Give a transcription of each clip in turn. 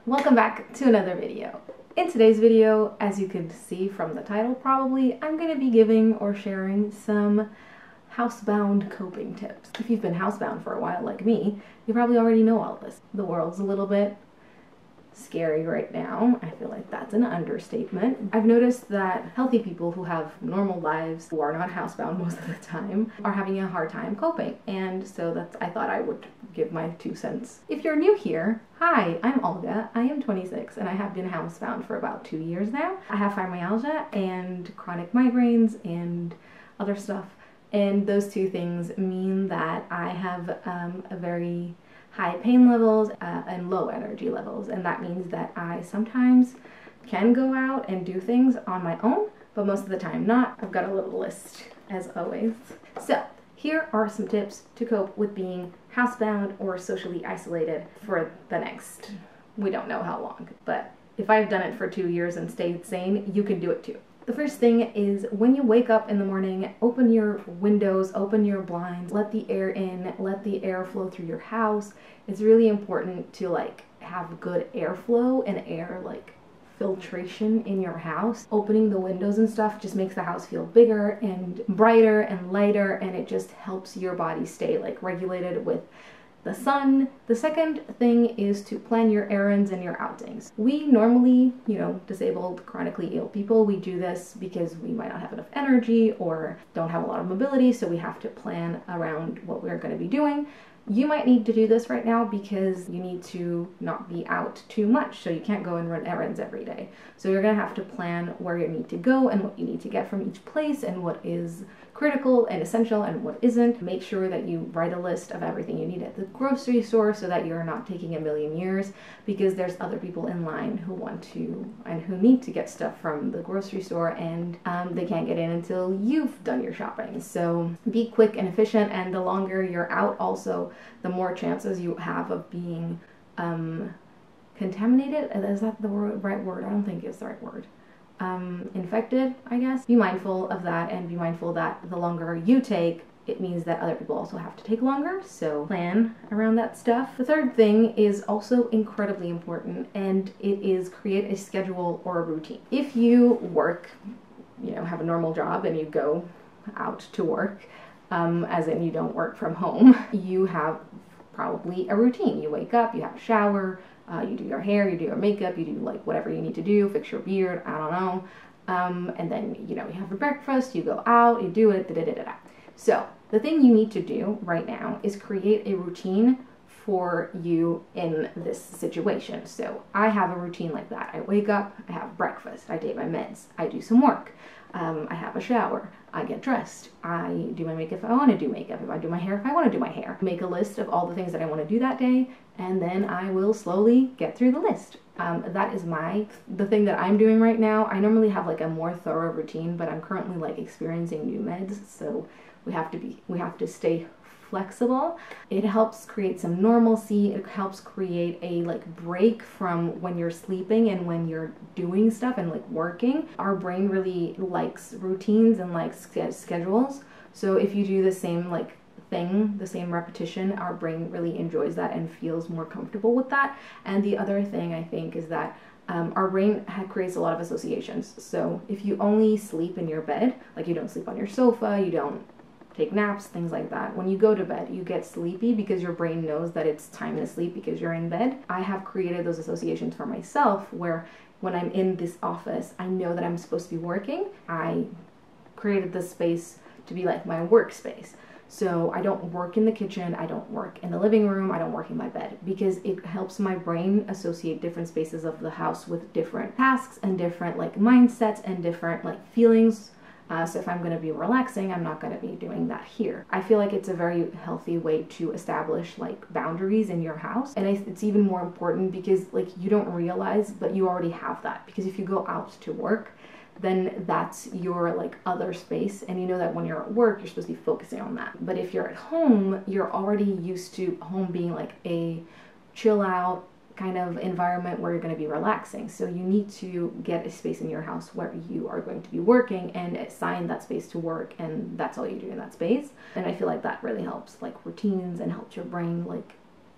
Welcome back to another video. In today's video, as you can see from the title probably, I'm going to be giving or sharing some housebound coping tips. If you've been housebound for a while like me, you probably already know all this. The world's a little bit scary right now. I feel like that's an understatement. I've noticed that healthy people who have normal lives, who are not housebound most of the time, are having a hard time coping. And so I thought I would give my 2 cents. If you're new here, hi, I'm Olga. I am 26 and I have been housebound for about 2 years now. I have fibromyalgia and chronic migraines and other stuff. And those two things mean that I have a very high pain levels and low energy levels, and that means that I sometimes can go out and do things on my own, but most of the time not. I've got a little list as always. So here are some tips to cope with being housebound or socially isolated for the next, we don't know how long, but if I've done it for 2 years and stayed sane, you can do it too. The first thing is when you wake up in the morning, open your windows, open your blinds, let the air in, let the air flow through your house. It's really important to have good airflow and air filtration in your house. Opening the windows and stuff just makes the house feel bigger and brighter and lighter, and it just helps your body stay regulated with the sun. The second thing is to plan your errands and your outings. We normally, disabled, chronically ill people, we do this because we might not have enough energy or don't have a lot of mobility, so we have to plan around what we're going to be doing. You might need to do this right now because you need to not be out too much, so you can't go and run errands every day. So you're going to have to plan where you need to go and what you need to get from each place and what is critical and essential and what isn't. Make sure that you write a list of everything you need at the grocery store so that you're not taking a million years, because there's other people in line who want to and who need to get stuff from the grocery store, and they can't get in until you've done your shopping. So be quick and efficient, and the longer you're out also, the more chances you have of being contaminated. Is that the right word? I don't think it's the right word. Infected, I guess. Be mindful of that, and be mindful that the longer you take, it means that other people also have to take longer, so plan around that stuff. The third thing is also incredibly important, and it is create a schedule or a routine. If you work, have a normal job and you go out to work, as in you don't work from home, you have probably a routine. You wake up, you have a shower, you do your hair, you do your makeup, you do whatever you need to do, fix your beard, I don't know, and then you have your breakfast, you go out, you do it, da-da-da-da-da. So the thing you need to do right now is create a routine for you in this situation. So I have a routine like that. I wake up, I have breakfast, I take my meds, I do some work, I have a shower, I get dressed, I do my makeup if I want to do makeup, if I do my hair if I want to do my hair. Make a list of all the things that I want to do that day, and then I will slowly get through the list. That is the thing that I'm doing right now. I normally have a more thorough routine, but I'm currently experiencing new meds, so we have to stay flexible. It helps create some normalcy. It helps create a break from when you're sleeping and when you're doing stuff and working. Our brain really likes routines and schedules. So if you do the same thing, the same repetition, our brain really enjoys that and feels more comfortable with that. And the other thing I think is that our brain creates a lot of associations. So if you only sleep in your bed, you don't sleep on your sofa, you don't take naps, things like that. When you go to bed, you get sleepy because your brain knows that it's time to sleep because you're in bed. I have created those associations for myself where when I'm in this office, I know that I'm supposed to be working. I created this space to be my workspace. So I don't work in the kitchen, I don't work in the living room, I don't work in my bed, because it helps my brain associate different spaces of the house with different tasks and different mindsets and different feelings. So if I'm going to be relaxing, I'm not going to be doing that here. I feel it's a very healthy way to establish boundaries in your house. And it's even more important because you don't realize, but you already have that. Because if you go out to work, then that's your other space, and you know that when you're at work, you're supposed to be focusing on that. But if you're at home, you're already used to home being a chill out kind of environment where you're going to be relaxing. So you need to get a space in your house where you are going to be working and assign that space to work, and that's all you do in that space. And I feel that really helps routines and helps your brain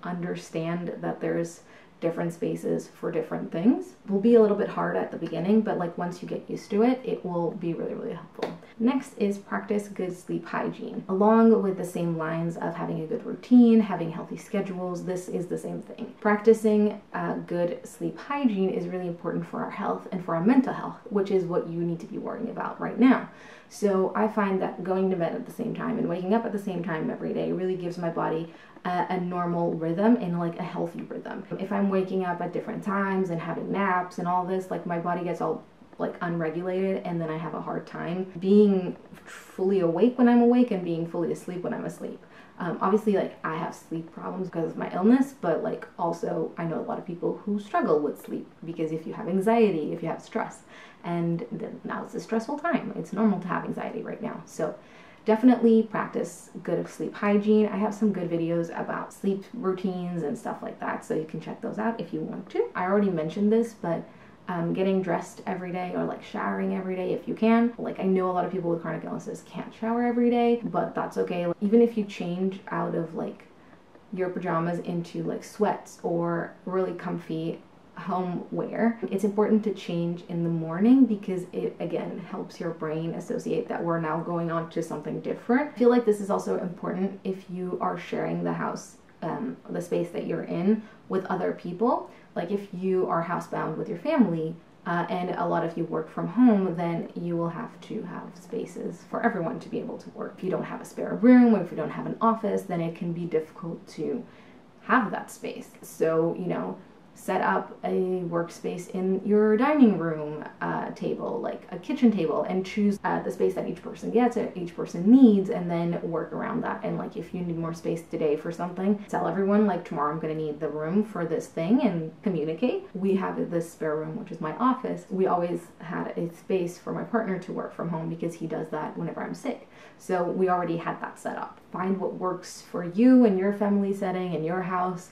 understand that there's different spaces for different things. It will be a little bit hard at the beginning, but like once you get used to it, it will be really, really helpful. Next is practice good sleep hygiene. Along with the same lines of having a good routine, having healthy schedules, this is the same thing. Practicing good sleep hygiene is really important for our health and for our mental health, which is what you need to be worrying about right now. So I find that going to bed at the same time and waking up at the same time every day really gives my body a normal rhythm and like a healthy rhythm. If I'm waking up at different times and having naps and all this, like my body gets all like unregulated, and then I have a hard time being fully awake when I'm awake and being fully asleep when I'm asleep. Obviously, like I have sleep problems because of my illness, but like also I know a lot of people who struggle with sleep because if you have anxiety, if you have stress, and then now it's a stressful time. It's normal to have anxiety right now. So definitely practice good sleep hygiene. I have some good videos about sleep routines and stuff like that, so you can check those out if you want to. I already mentioned this, but getting dressed every day or like showering every day if you can. Like I know a lot of people with chronic illnesses can't shower every day, but that's okay. Like, even if you change out of like your pajamas into like sweats or really comfy home wear, it's important to change in the morning because it again helps your brain associate that we're now going on to something different. I feel like this is also important if you are sharing the house, the space that you're in with other people. Like if you are housebound with your family and a lot of you work from home, then you will have to have spaces for everyone to be able to work. If you don't have a spare room or if you don't have an office, then it can be difficult to have that space. So, you know, set up a workspace in your dining room table, like a kitchen table, and choose the space that each person gets, each person needs, and then work around that. And like if you need more space today for something, tell everyone like tomorrow I'm going to need the room for this thing and communicate. We have this spare room, which is my office. We always had a space for my partner to work from home because he does that whenever I'm sick. So we already had that set up. Find what works for you and your family setting and your house,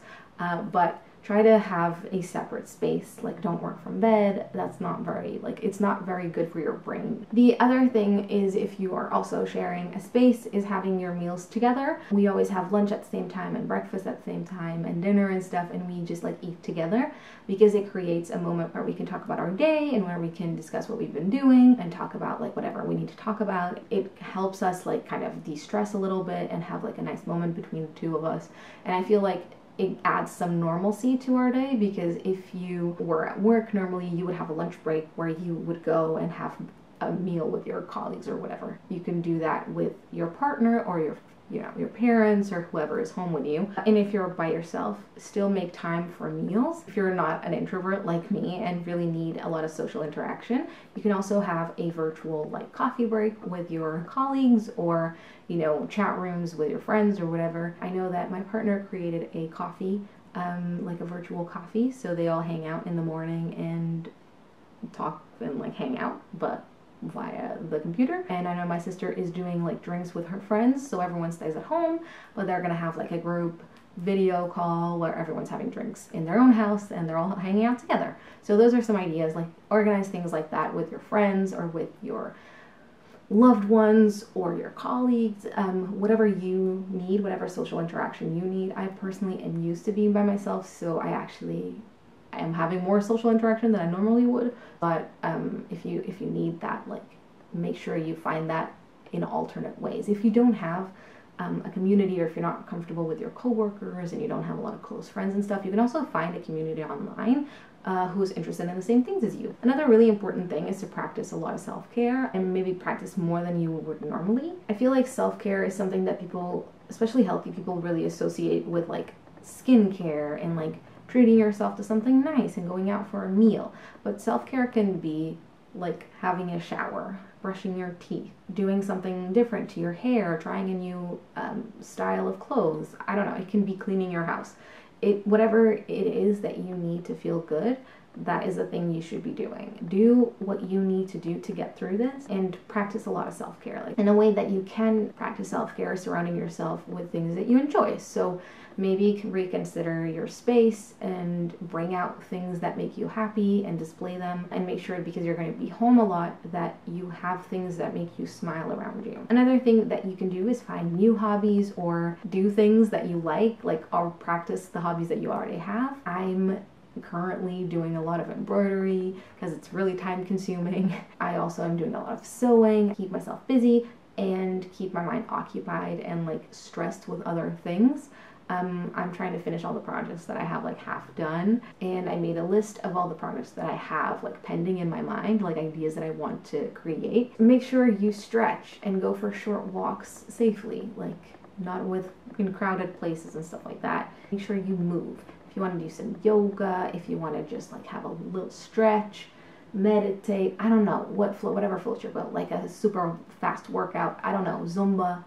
but try to have a separate space. Like don't work from bed. That's not very, like it's not very good for your brain. The other thing is if you are also sharing a space is having your meals together. We always have lunch at the same time and breakfast at the same time and dinner and stuff, and we just like eat together because it creates a moment where we can talk about our day and where we can discuss what we've been doing and talk about like whatever we need to talk about. It helps us like kind of de-stress a little bit and have like a nice moment between the two of us. And I feel like it adds some normalcy to our day, because if you were at work, normally you would have a lunch break where you would go and have a meal with your colleagues or whatever. You can do that with your partner or your parents or whoever is home with you. And if you're by yourself, still make time for meals. If you're not an introvert like me and really need a lot of social interaction, you can also have a virtual like coffee break with your colleagues, or chat rooms with your friends or whatever. I know that my partner created a coffee, like a virtual coffee, so they all hang out in the morning and talk and like hang out, but via the computer. And I know my sister is doing like drinks with her friends, so everyone stays at home, but they're gonna have like a group video call where everyone's having drinks in their own house and they're all hanging out together. So those are some ideas, like organize things like that with your friends or with your loved ones or your colleagues, whatever you need, whatever social interaction you need. I personally am used to being by myself, so I am having more social interaction than I normally would. But if you need that, like make sure you find that in alternate ways. If you don't have a community, or if you're not comfortable with your coworkers and you don't have a lot of close friends and stuff, you can also find a community online who's interested in the same things as you. Another really important thing is to practice a lot of self-care, and maybe practice more than you would normally. I feel like self-care is something that people, especially healthy people, really associate with like skincare and like treating yourself to something nice and going out for a meal. But self-care can be like having a shower, brushing your teeth, doing something different to your hair, trying a new style of clothes. I don't know, it can be cleaning your house. Whatever it is that you need to feel good, that is a thing you should be doing. Do what you need to do to get through this, and practice a lot of self-care. Like in a way that you can practice self-care, surrounding yourself with things that you enjoy. So maybe you can reconsider your space and bring out things that make you happy and display them, and make sure, because you're going to be home a lot, that you have things that make you smile around you. Another thing that you can do is find new hobbies or do things that you like or practice the hobbies that you already have. I'm currently doing a lot of embroidery because it's really time consuming. I also am doing a lot of sewing, keep myself busy and keep my mind occupied and like stressed with other things. I'm trying to finish all the projects that I have like half done, and I made a list of all the projects that I have like pending in my mind, like ideas that I want to create. Make sure you stretch and go for short walks safely, like not in crowded places and stuff like that. Make sure you move. If you want to do some yoga, if you want to just like have a little stretch, meditate, I don't know, whatever floats your boat, like a super fast workout, I don't know, Zumba,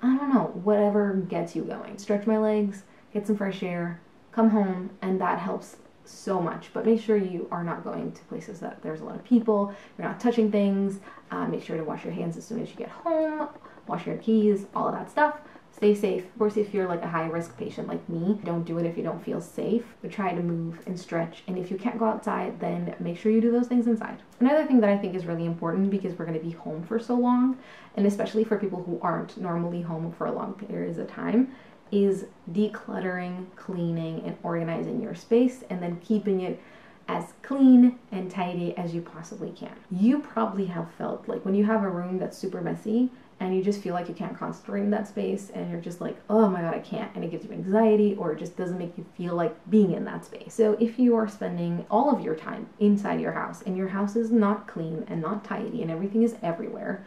I don't know, whatever gets you going. Stretch my legs, get some fresh air, come home, and that helps so much. But make sure you are not going to places that there's a lot of people, you're not touching things, make sure to wash your hands as soon as you get home, wash your keys, all of that stuff. Stay safe. Of course, if you're like a high-risk patient like me, don't do it if you don't feel safe, but try to move and stretch. And if you can't go outside, then make sure you do those things inside. Another thing that I think is really important, because we're going to be home for so long, and especially for people who aren't normally home for long periods of time, is decluttering, cleaning, and organizing your space, and then keeping it as clean and tidy as you possibly can. You probably have felt like when you have a room that's super messy and you just feel like you can't concentrate in that space and you're just like, oh my god, I can't, and it gives you anxiety or it just doesn't make you feel like being in that space. So if you are spending all of your time inside your house and your house is not clean and not tidy and everything is everywhere,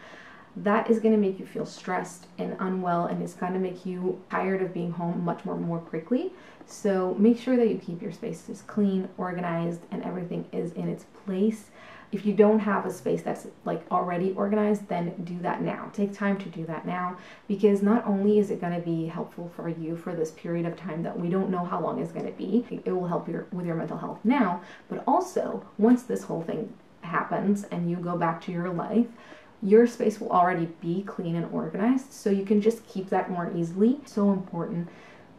that is going to make you feel stressed and unwell, and it's going to make you tired of being home much more quickly. So make sure that you keep your spaces clean, organized, and everything is in its place. If you don't have a space that's like already organized, then do that now. Take time to do that now, because not only is it going to be helpful for you for this period of time that we don't know how long it's going to be, it will help with your mental health now, but also once this whole thing happens and you go back to your life, your space will already be clean and organized, so you can just keep that more easily. So important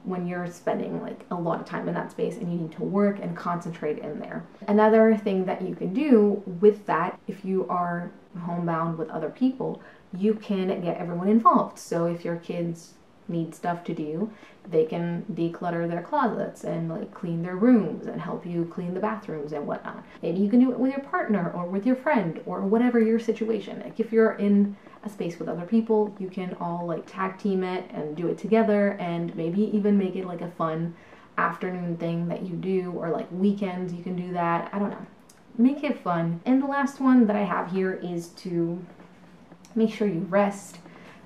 when you're spending like a lot of time in that space and you need to work and concentrate in there. Another thing that you can do with that, if you are homebound with other people, you can get everyone involved. So if your kids need stuff to do, they can declutter their closets and like clean their rooms and help you clean the bathrooms and whatnot. Maybe you can do it with your partner or with your friend or whatever your situation. Like if you're in a space with other people, you can all like tag team it and do it together, and maybe even make it like a fun afternoon thing that you do, or like weekends you can do that. I don't know. Make it fun. And the last one that I have here is to make sure you rest,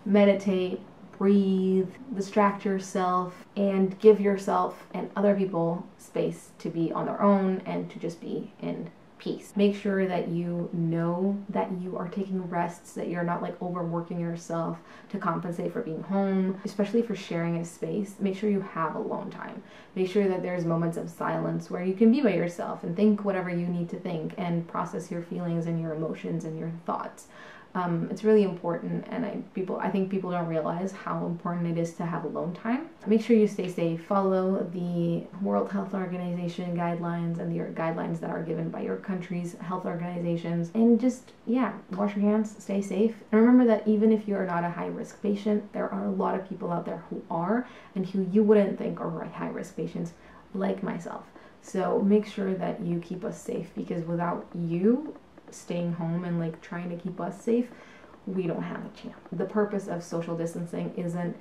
meditate, breathe, distract yourself, and give yourself and other people space to be on their own and to just be in peace. Make sure that you know that you are taking rests, that you're not like overworking yourself to compensate for being home, especially for sharing a space. Make sure you have alone time. Make sure that there's moments of silence where you can be by yourself and think whatever you need to think and process your feelings and your emotions and your thoughts. It's really important, and I think people don't realize how important it is to have alone time. Make sure you stay safe. Follow the World Health Organization guidelines and the guidelines that are given by your country's health organizations, and just, yeah, wash your hands, stay safe. And remember that even if you are not a high-risk patient, there are a lot of people out there who are, and who you wouldn't think are high-risk patients, like myself. So make sure that you keep us safe, because without you staying home and like trying to keep us safe, we don't have a chance. The purpose of social distancing isn't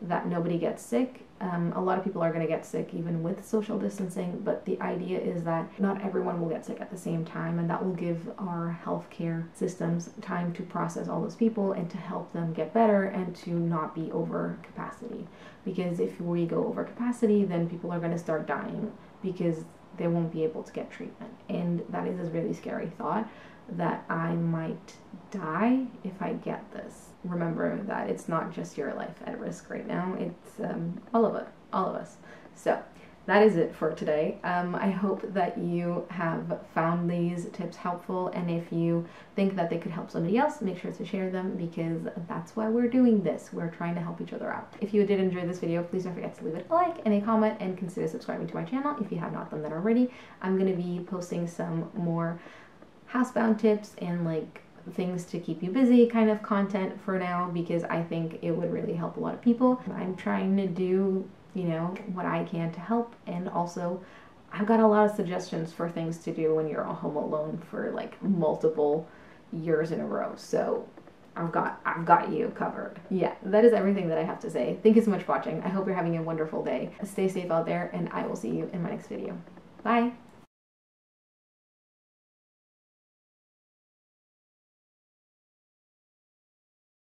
that nobody gets sick. A lot of people are going to get sick even with social distancing, but the idea is that not everyone will get sick at the same time, and that will give our healthcare systems time to process all those people and to help them get better and to not be over capacity. Because if we go over capacity, then people are going to start dying because they won't be able to get treatment. And that is a really scary thought, that I might die if I get this. Remember that it's not just your life at risk right now, it's all of us. So that is it for today. I hope that you have found these tips helpful, and if you think that they could help somebody else, make sure to share them, because that's why we're doing this. We're trying to help each other out. If you did enjoy this video, please don't forget to leave it a like and a comment, and consider subscribing to my channel if you have not done that already. I'm going to be posting some more housebound tips and like things to keep you busy kind of content for now, because I think it would really help a lot of people. I'm trying to do, you know, what I can to help, and also I've got a lot of suggestions for things to do when you're home alone for like multiple years in a row. So I've got you covered. Yeah, that is everything that I have to say. Thank you so much for watching. I hope you're having a wonderful day. Stay safe out there, and I will see you in my next video. Bye.